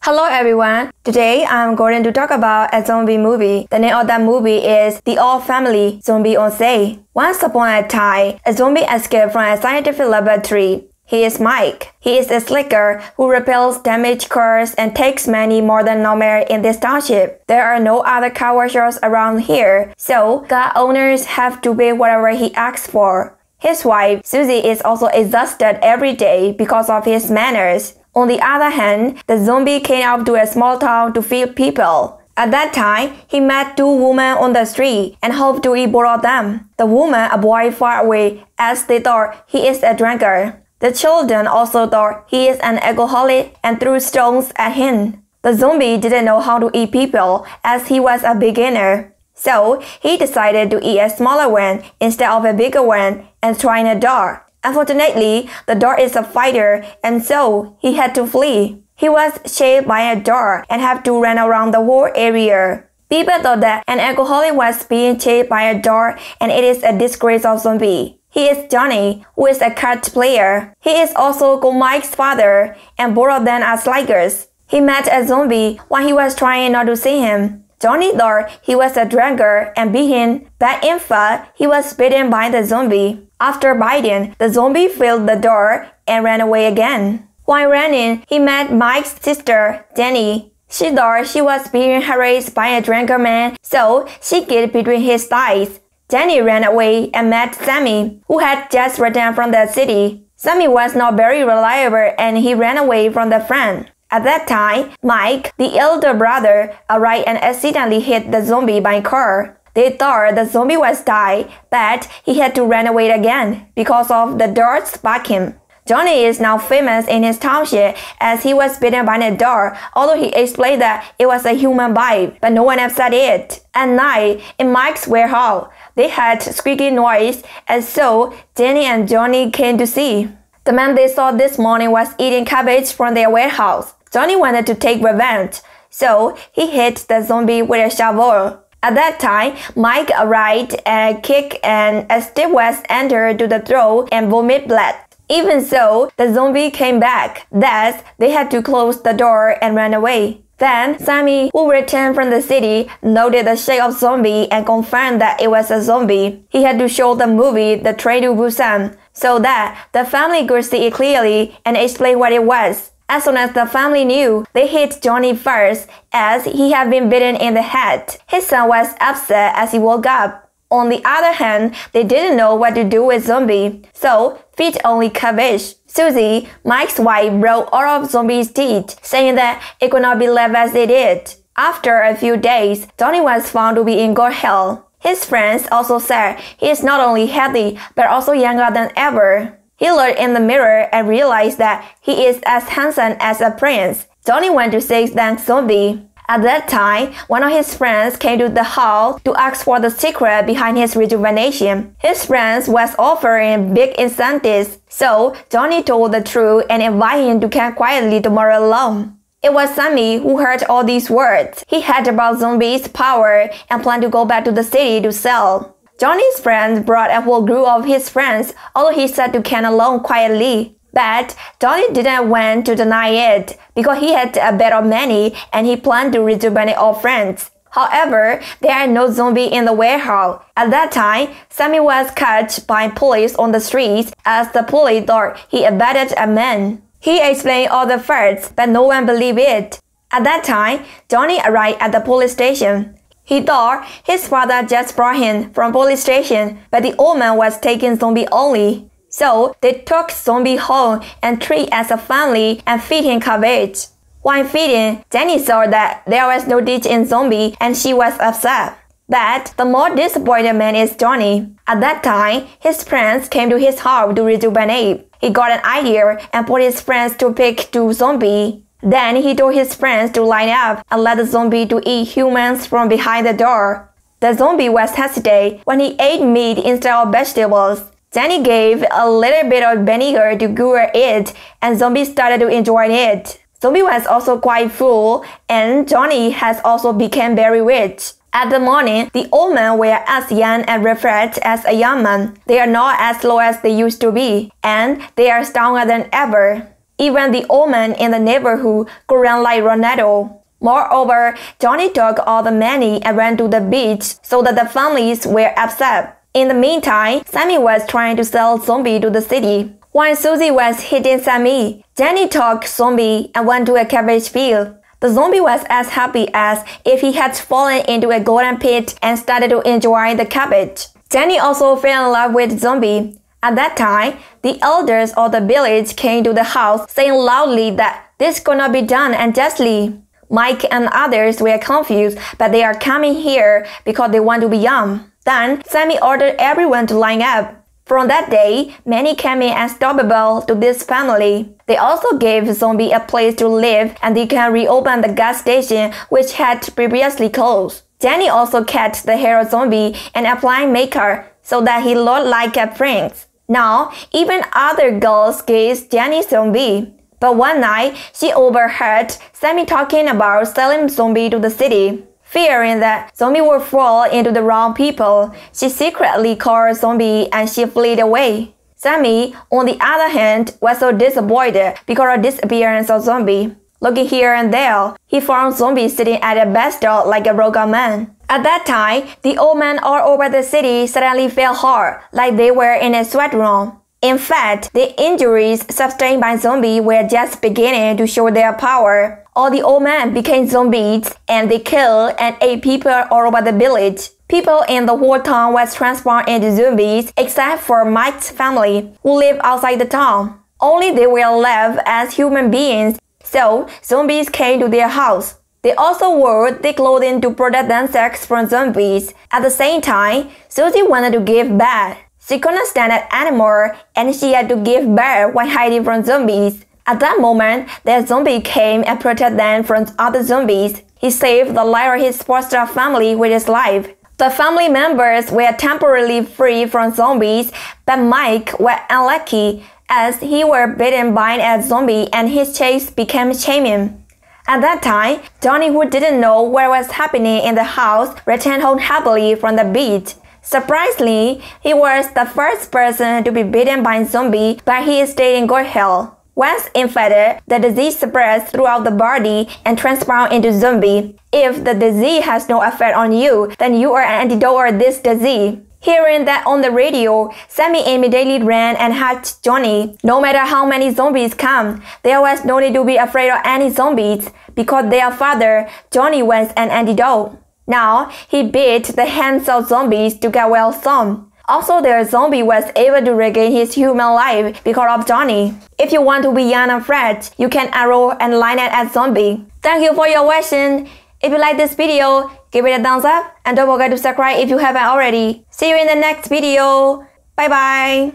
Hello everyone, today I'm going to talk about a zombie movie. The name of that movie is The All Family ZombieonSale. Once upon a time, a zombie escaped from a scientific laboratory. He is Mike. He is a slicker who repels damaged cars and takes money more than normal in this township. There are no other car washers around here, so car owners have to pay whatever he asks for. His wife, Susie, is also exhausted every day because of his manners. On the other hand, the zombie came out to a small town to feed people. At that time, he met two women on the street and hoped to eat both of them. The woman avoided far away as they thought he is a drunkard. The children also thought he is an alcoholic and threw stones at him. The zombie didn't know how to eat people as he was a beginner. So, he decided to eat a smaller one instead of a bigger one and try a dog. Unfortunately, the dog is a fighter and so he had to flee. He was chased by a dog and had to run around the whole area. People thought that an alcoholic was being chased by a dog and it is a disgrace of zombie. He is Johnny, who is a card player. He is also Mike's father and both of them are slikers. He met a zombie while he was trying not to see him. Johnny thought he was a drunkard and beat him, but in fact, he was bitten by the zombie. After biting, the zombie filled the door and ran away again. While running, he met Mike's sister, Jenny. She thought she was being harassed by a drunken man, so she kicked between his thighs. Jenny ran away and met Sammy, who had just returned from the city. Sammy was not very reliable and he ran away from the friend. At that time, Mike, the elder brother, arrived and accidentally hit the zombie by car. They thought the zombie was died, but he had to run away again because of the dogs barking. Johnny is now famous in his township as he was bitten by a dog, although he explained that it was a human bite, but no one accepted it. At night, in Mike's warehouse, they had squeaky noise, and so Jenny and Johnny came to see. The man they saw this morning was eating cabbage from their warehouse. Johnny wanted to take revenge, so he hit the zombie with a shovel. At that time, Mike arrived and kicked and a stick was entered to the throat and vomit blood. Even so, the zombie came back. Thus, they had to close the door and run away. Then, Sammy, who returned from the city, noted the shape of zombie and confirmed that it was a zombie. He had to show the movie The Train to Busan so that the family could see it clearly and explain what it was. As soon as the family knew, they hit Johnny first as he had been bitten in the head. His son was upset as he woke up. On the other hand, they didn't know what to do with zombie, so feed only cabbage. Susie, Mike's wife, broke all of zombie's teeth, saying that it could not be left as it is. After a few days, Johnny was found to be in good health. His friends also said he is not only healthy but also younger than ever. He looked in the mirror and realized that he is as handsome as a prince. Johnny went to say thanks zombie. At that time, one of his friends came to the hall to ask for the secret behind his rejuvenation. His friends was offering big incentives, so Johnny told the truth and invited him to come quietly tomorrow alone. It was Sammy who heard all these words. He heard about zombies' power and planned to go back to the city to sell. Johnny's friends brought a whole group of his friends, although he said to come alone quietly. But Johnny didn't want to deny it because he had a bet of money and he planned to rejuvenate all friends. However, there are no zombies in the warehouse. At that time, Sammy was caught by police on the streets as the police thought he abducted a man. He explained all the facts, but no one believed it. At that time, Johnny arrived at the police station. He thought his father just brought him from police station, but the old man was taking zombie only. So they took zombie home and treat as a family and feed him cabbage. While feeding, Jenny saw that there was no ditch in zombie and she was upset. But the more disappointed man is Johnny. At that time, his friends came to his house to rejuvenate. He got an idea and put his friends to pick two zombies. Then he told his friends to line up and let the zombie to eat humans from behind the door. The zombie was hesitant when he ate meat instead of vegetables. Jenny gave a little bit of vinegar to cure it and zombie started to enjoy it. Zombie was also quite full and Johnny has also become very rich. At the morning, the old men were as young and refreshed as a young man. They are not as slow as they used to be, and they are stronger than ever. Even the old man in the neighborhood could run like Ronaldo. Moreover, Johnny took all the money and ran to the beach so that the families were upset. In the meantime, Sammy was trying to sell Zombie to the city. While Susie was hitting Sammy, Jenny took Zombie and went to a cabbage field. The zombie was as happy as if he had fallen into a golden pit and started to enjoy the cabbage. Jenny also fell in love with Zombie. At that time, the elders of the village came to the house saying loudly that this could not be done unjustly. Mike and others were confused, but they are coming here because they want to be young. Then, Sammy ordered everyone to line up. From that day, many came in unstoppable to this family. They also gave Zombie a place to live and they can reopen the gas station which had previously closed. Jenny also kept the hero Zombie and applied makeup so that he looked like a prince. Now, even other girls gazed Jenny Zombie. But one night, she overheard Sammy talking about selling Zombie to the city. Fearing that Zombie would fall into the wrong people, she secretly called Zombie and she fled away. Sammy, on the other hand, was so disappointed because of the disappearance of Zombie. Looking here and there, he found Zombie sitting at a bedstool like a broken man. At that time, the old men all over the city suddenly fell hard, like they were in a sweat room. In fact, the injuries sustained by Zombie were just beginning to show their power. All the old men became zombies and they killed and ate people all over the village. People in the whole town was transformed into zombies except for Mike's family, who lived outside the town. Only they were left as human beings, so zombies came to their house. They also wore their clothing to protect themselves from zombies. At the same time, Susie wanted to give birth. She couldn't stand it anymore and she had to give birth while hiding from zombies. At that moment, their zombie came and protected them from other zombies. He saved the life of his foster family with his life. The family members were temporarily free from zombies, but Mike was unlucky as he was bitten by a zombie and his chase became shaming. At that time, Johnny, who didn't know what was happening in the house, returned home happily from the beach. Surprisingly, he was the first person to be bitten by a zombie, but he stayed in good health. Once infected, the disease spreads throughout the body and transforms into zombie. If the disease has no effect on you, then you are an antidote of this disease. Hearing that on the radio, Sammy immediately ran and hugged Johnny. No matter how many zombies come, there was no need to be afraid of any zombies because their father, Johnny, was an antidote. Now, he beat the hands of zombies to get well some. Also, their zombie was able to regain his human life because of Johnny. If you want to be young and fresh, you can enroll and line it as zombie. Thank you for your watching. If you like this video, give it a thumbs up and don't forget to subscribe if you haven't already. See you in the next video. Bye bye.